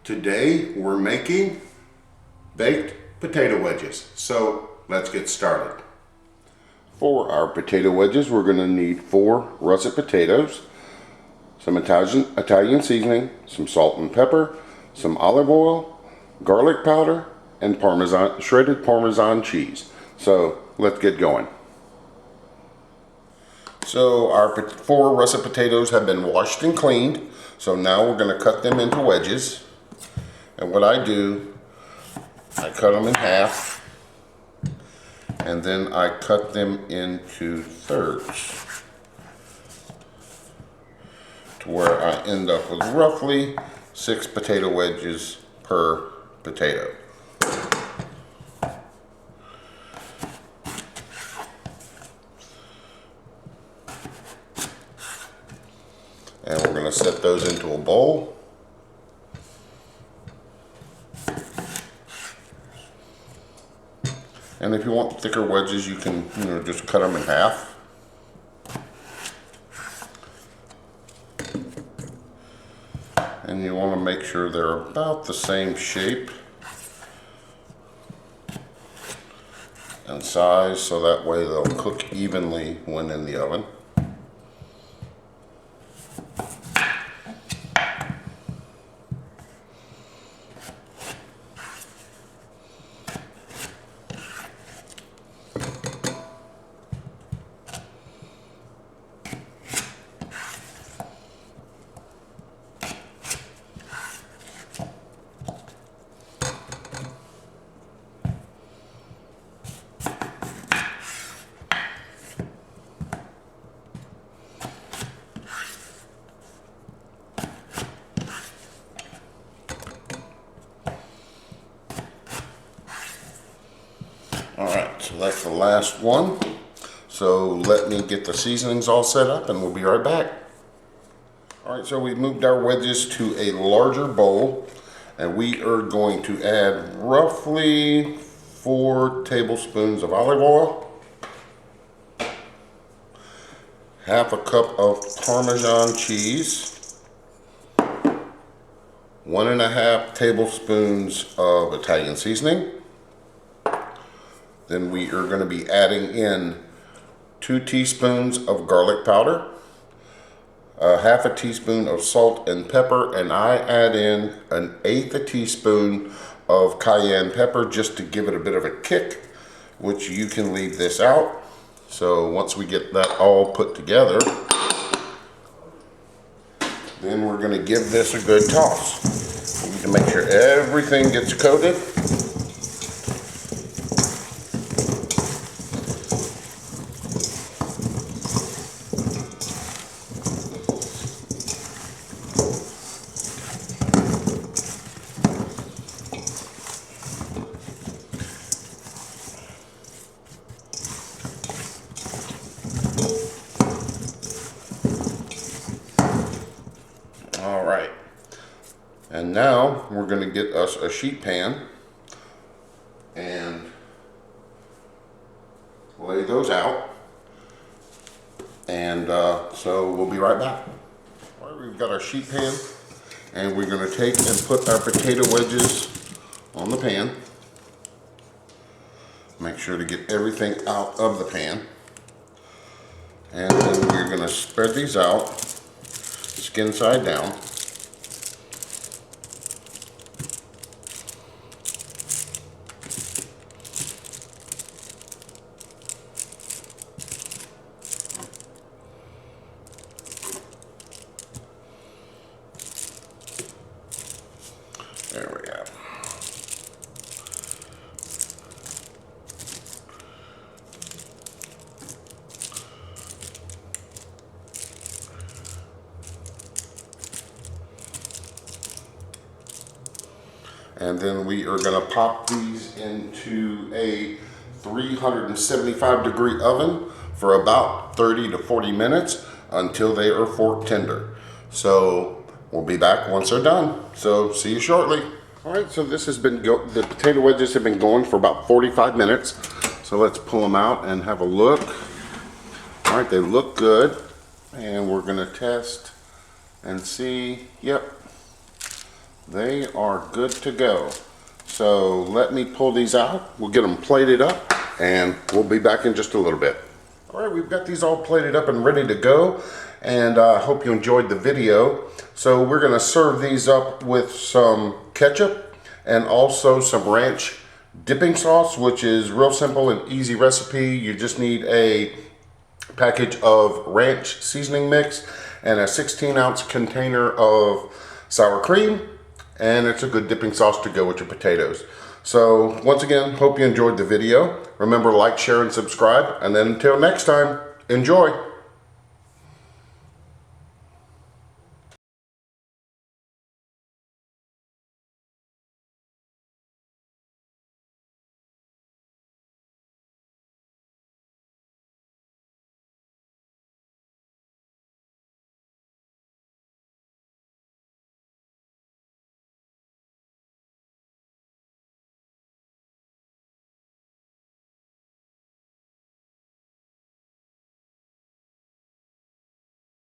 Today we're making baked potato wedges. So let's get started. For our potato wedges, we're going to need 4 russet potatoes, some Italian seasoning, some salt and pepper, some olive oil, garlic powder, and shredded Parmesan cheese. So let's get going. So our 4 russet potatoes have been washed and cleaned. So now we're going to cut them into wedges. And what I do, I cut them in half, and then I cut them into thirds to where I end up with roughly 6 potato wedges per potato. And we're going to set those into a bowl. And if you want thicker wedges, you can, just cut them in half. And you want to make sure they're about the same shape and size, so that way they'll cook evenly when in the oven. Alright, so that's the last one. So let me get the seasonings all set up and we'll be right back. Alright, so we've moved our wedges to a larger bowl and we are going to add roughly 4 tablespoons of olive oil, half a cup of Parmesan cheese, 1.5 tablespoons of Italian seasoning. Then we are going to be adding in 2 teaspoons of garlic powder, half a teaspoon of salt and pepper, and I add in 1/8 teaspoon of cayenne pepper just to give it a bit of a kick, which you can leave this out. So once we get that all put together, then we're going to give this a good toss. We need to make sure everything gets coated. All right, and now we're going to get us a sheet pan and lay those out, and so we'll be right back. All right, we've got our sheet pan and we're going to take and put our potato wedges on the pan. Make sure to get everything out of the pan, and then we're going to spread these out skin side down. There we go. And then we are going to pop these into a 375 degree oven for about 30 to 40 minutes until they are fork tender. So we'll be back once they're done. So see you shortly. All right, so this has been the potato wedges have been going for about 45 minutes. So let's pull them out and have a look. All right, they look good. And we're going to test and see. Yep, They are good to go. So let me pull these out. We'll get them plated up and we'll be back in just a little bit. All right, we've got these all plated up and ready to go. And I hope you enjoyed the video. So we're gonna serve these up with some ketchup and also some ranch dipping sauce, which is real simple and easy recipe. You just need a package of ranch seasoning mix and a 16-ounce container of sour cream, and it's a good dipping sauce to go with your potatoes. So once again, hope you enjoyed the video. Remember, like, share, and subscribe, and then until next time, enjoy.